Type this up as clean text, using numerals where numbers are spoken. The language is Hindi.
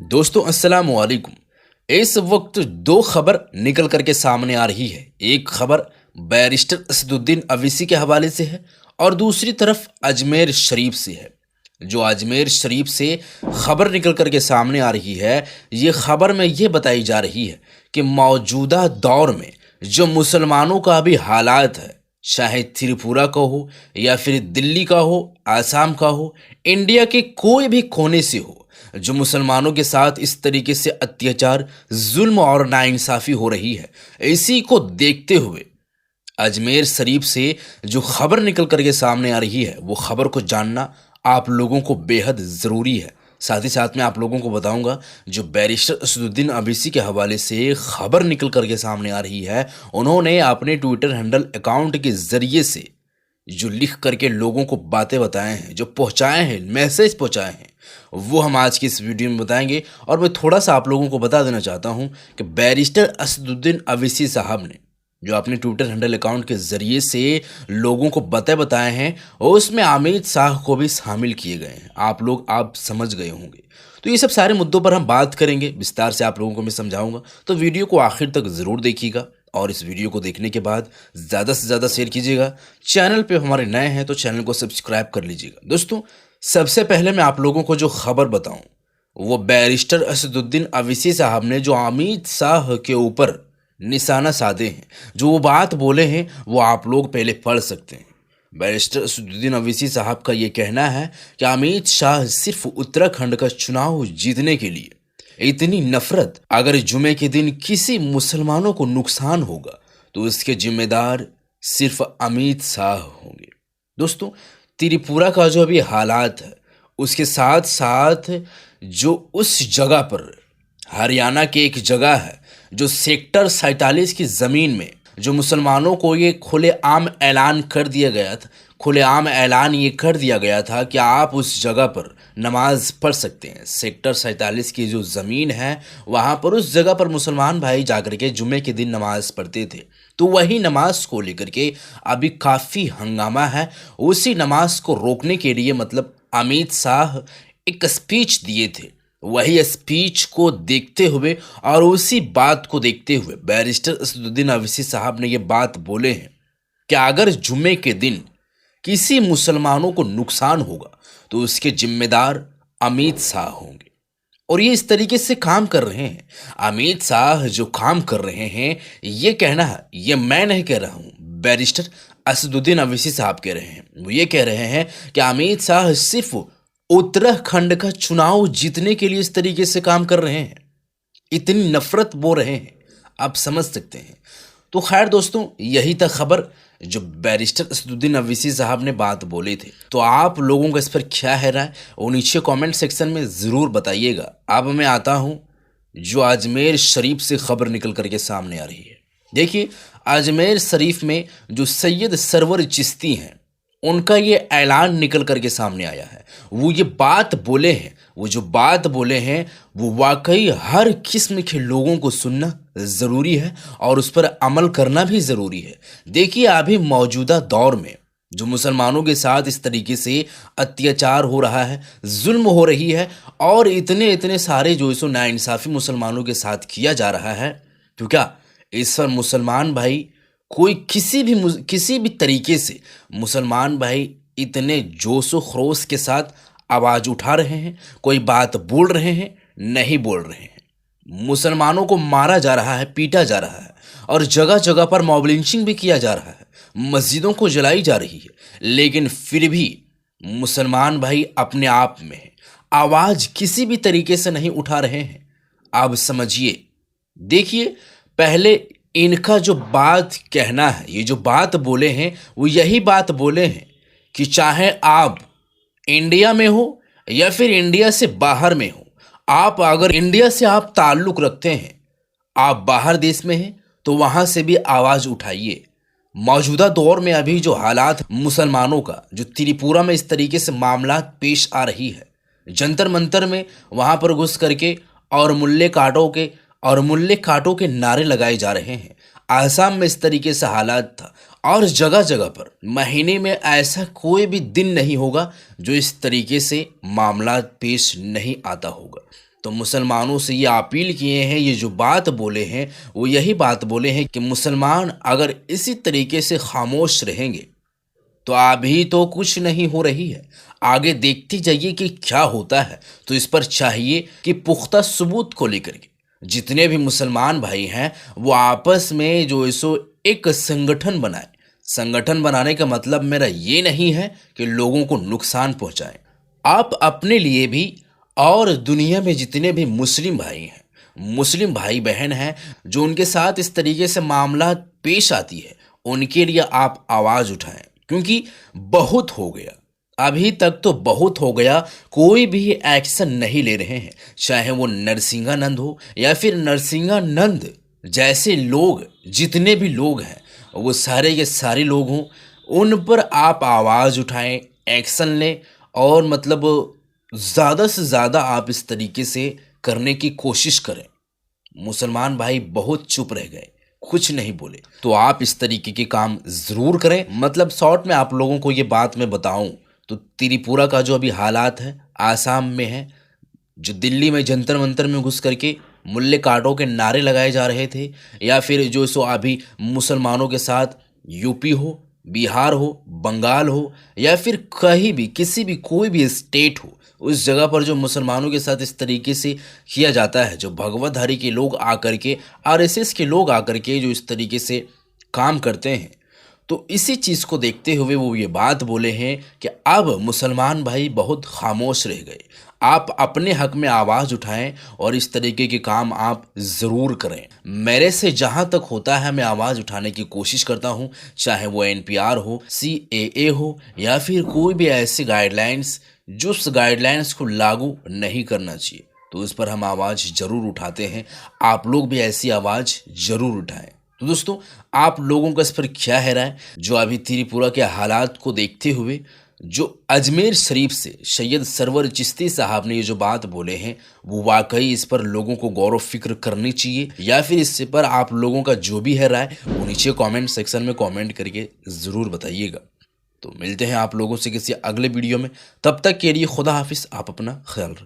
दोस्तों अस्सलाम वालेकुम। इस वक्त दो खबर निकल करके सामने आ रही है। एक खबर बैरिस्टर असदुद्दीन अवीसी के हवाले से है और दूसरी तरफ अजमेर शरीफ से है। जो अजमेर शरीफ से खबर निकल करके सामने आ रही है, ये खबर में ये बताई जा रही है कि मौजूदा दौर में जो मुसलमानों का अभी हालात है, चाहे त्रिपुरा का हो या फिर दिल्ली का हो, आसाम का हो, इंडिया के कोई भी कोने से हो, जो मुसलमानों के साथ इस तरीके से अत्याचार, जुल्म और नाइंसाफ़ी हो रही है, इसी को देखते हुए अजमेर शरीफ से जो खबर निकल करके सामने आ रही है, वो खबर को जानना आप लोगों को बेहद ज़रूरी है। साथ ही साथ में आप लोगों को बताऊंगा जो बैरिस्टर असदुद्दीन अवीसी के हवाले से खबर निकल करके सामने आ रही है, उन्होंने अपने ट्विटर हैंडल अकाउंट के ज़रिए से जो लिख करके लोगों को बातें बताए हैं, जो पहुंचाए हैं, मैसेज पहुंचाए हैं, वो हम आज की इस वीडियो में बताएंगे। और मैं थोड़ा सा आप लोगों को बता देना चाहता हूं कि बैरिस्टर असदुद्दीन अवीसी साहब ने जो अपने ट्विटर हैंडल अकाउंट के ज़रिए से लोगों को बातें बताए हैं, और उसमें अमित शाह को भी शामिल किए गए हैं। आप समझ गए होंगे। तो ये सब सारे मुद्दों पर हम बात करेंगे, विस्तार से आप लोगों को मैं समझाऊंगा। तो वीडियो को आखिर तक ज़रूर देखिएगा और इस वीडियो को देखने के बाद ज़्यादा से ज़्यादा शेयर कीजिएगा। चैनल पे हमारे नए हैं तो चैनल को सब्सक्राइब कर लीजिएगा। दोस्तों, सबसे पहले मैं आप लोगों को जो खबर बताऊं, वो बैरिस्टर असदुद्दीन अवीसी साहब ने जो अमित शाह के ऊपर निशाना साधे हैं, जो वो बात बोले हैं, वो आप लोग पहले पढ़ सकते हैं। बैरिस्टर असदुद्दीन अवीसी साहब का ये कहना है कि अमित शाह सिर्फ उत्तराखंड का चुनाव जीतने के लिए इतनी नफरत, अगर जुमे के दिन किसी मुसलमानों को नुकसान होगा तो इसके जिम्मेदार सिर्फ अमित शाह होंगे। दोस्तों, त्रिपुरा का जो अभी हालात है, उसके साथ साथ जो उस जगह पर हरियाणा के एक जगह है, जो सेक्टर 47 की ज़मीन में जो मुसलमानों को ये खुलेआम ऐलान कर दिया गया था, खुलेआम ऐलान ये कर दिया गया था कि आप उस जगह पर नमाज पढ़ सकते हैं। सेक्टर 47 की जो ज़मीन है, वहाँ पर उस जगह पर मुसलमान भाई जाकर के जुमे के दिन नमाज पढ़ते थे। तो वही नमाज को लेकर के अभी काफ़ी हंगामा है। उसी नमाज को रोकने के लिए मतलब अमित शाह एक स्पीच दिए थे। वही स्पीच को देखते हुए और उसी बात को देखते हुए बैरिस्टर असदुद्दीन अवीसी साहब ने ये बात बोले हैं कि अगर जुमे के दिन किसी मुसलमानों को नुकसान होगा तो उसके जिम्मेदार अमित शाह होंगे। और ये इस तरीके से काम कर रहे हैं। अमित शाह जो काम कर रहे हैं, ये कहना है, ये मैं नहीं कह रहा हूँ, बैरिस्टर असदुद्दीन अवीसी साहब कह रहे हैं। वो ये कह रहे हैं कि अमित शाह सिर्फ उत्तराखंड का चुनाव जीतने के लिए इस तरीके से काम कर रहे हैं, इतनी नफरत बो रहे हैं, आप समझ सकते हैं। तो खैर दोस्तों, यही था खबर जो बैरिस्टर असदुद्दीन अवीसी साहब ने बात बोले थे। तो आप लोगों का इस पर क्या है राय, वो नीचे कमेंट सेक्शन में ज़रूर बताइएगा। अब मैं आता हूँ जो अजमेर शरीफ से खबर निकल करके सामने आ रही है। देखिए, अजमेर शरीफ में जो सैयद सरवर चिश्ती हैं, उनका ये ऐलान निकल करके सामने आया है। वो ये बात बोले हैं, वो जो बात बोले हैं, वो वाकई हर किस्म के लोगों को सुनना ज़रूरी है और उस पर अमल करना भी ज़रूरी है। देखिए, अभी मौजूदा दौर में जो मुसलमानों के साथ इस तरीके से अत्याचार हो रहा है, जुल्म हो रही है, और इतने इतने सारे जो इसो नाइंसाफ़ी मुसलमानों के साथ किया जा रहा है, तो क्या इस पर मुसलमान भाई कोई किसी भी तरीके से मुसलमान भाई इतने जोश व खरोश के साथ आवाज़ उठा रहे हैं, कोई बात बोल रहे हैं? नहीं बोल रहे हैं। मुसलमानों को मारा जा रहा है, पीटा जा रहा है, और जगह जगह पर मॉब लिंचिंग भी किया जा रहा है, मस्जिदों को जलाई जा रही है, लेकिन फिर भी मुसलमान भाई अपने आप में है, आवाज़ किसी भी तरीके से नहीं उठा रहे हैं। आप समझिए, देखिए, पहले इनका जो बात कहना है, ये जो बात बोले हैं, वो यही बात बोले हैं कि चाहे आप इंडिया में हो या फिर इंडिया से बाहर में हो, आप अगर इंडिया से आप ताल्लुक़ रखते हैं, आप बाहर देश में हैं, तो वहाँ से भी आवाज़ उठाइए। मौजूदा दौर में अभी जो हालात मुसलमानों का, जो त्रिपुरा में इस तरीके से मामला पेश आ रही है, जंतर मंतर में वहाँ पर घुस करके और मुल्ले काटो के नारे लगाए जा रहे हैं। आसाम में इस तरीके से हालात था, और जगह जगह पर महीने में ऐसा कोई भी दिन नहीं होगा जो इस तरीके से मामला पेश नहीं आता होगा। तो मुसलमानों से ये अपील किए हैं, ये जो बात बोले हैं वो यही बात बोले हैं कि मुसलमान अगर इसी तरीके से खामोश रहेंगे तो अभी तो कुछ नहीं हो रही है, आगे देखते जाइए कि क्या होता है। तो इस पर चाहिए कि पुख्ता सबूत को लेकर के जितने भी मुसलमान भाई हैं वो आपस में जो इसो एक संगठन बनाए। संगठन बनाने का मतलब मेरा ये नहीं है कि लोगों को नुकसान पहुंचाएं। आप अपने लिए भी और दुनिया में जितने भी मुस्लिम भाई हैं, मुस्लिम भाई बहन हैं जो उनके साथ इस तरीके से मामला पेश आती है, उनके लिए आप आवाज़ उठाएं, क्योंकि बहुत हो गया। अभी तक तो बहुत हो गया, कोई भी एक्शन नहीं ले रहे हैं, चाहे वो नरसिंहानंद हो या फिर नरसिंहानंद जैसे लोग, जितने भी लोग हैं वो सारे के सारे लोग हों, उन पर आप आवाज़ उठाएं, एक्शन लें और मतलब ज़्यादा से ज़्यादा आप इस तरीके से करने की कोशिश करें। मुसलमान भाई बहुत चुप रह गए, कुछ नहीं बोले, तो आप इस तरीके के काम ज़रूर करें। मतलब शॉर्ट में आप लोगों को ये बात मैं बताऊं तो त्रिपुरा का जो अभी हालात है, आसाम में है, जो दिल्ली में जंतर मंतर में घुस करके मुल्ले काटो के नारे लगाए जा रहे थे, या फिर जो सो अभी मुसलमानों के साथ यूपी हो, बिहार हो, बंगाल हो या फिर कहीं भी किसी भी कोई भी स्टेट हो, उस जगह पर जो मुसलमानों के साथ इस तरीके से किया जाता है, जो भगवतधारी के लोग आकर के, आरएसएस के लोग आकर के जो इस तरीके से काम करते हैं, तो इसी चीज़ को देखते हुए वो ये बात बोले हैं कि अब मुसलमान भाई बहुत खामोश रह गए, आप अपने हक में आवाज़ उठाएं और इस तरीके के काम आप ज़रूर करें। मेरे से जहाँ तक होता है मैं आवाज़ उठाने की कोशिश करता हूँ, चाहे वो एनपीआर हो, सीएए हो या फिर कोई भी ऐसी गाइडलाइंस जो उस गाइडलाइंस को लागू नहीं करना चाहिए, तो उस पर हम आवाज़ ज़रूर उठाते हैं। आप लोग भी ऐसी आवाज़ ज़रूर उठाएं। तो दोस्तों, आप लोगों का इस पर क्या है राय? जो अभी त्रिपुरा के हालात को देखते हुए जो अजमेर शरीफ से सैयद सरवर चिश्ती साहब ने ये जो बात बोले हैं, वो वाकई इस पर लोगों को गौर फिक्र करनी चाहिए, या फिर इस पर आप लोगों का जो भी है राय वो नीचे कमेंट सेक्शन में कमेंट करके ज़रूर बताइएगा। तो मिलते हैं आप लोगों से किसी अगले वीडियो में, तब तक के लिए खुदा हाफिज़, आप अपना ख्याल रखें।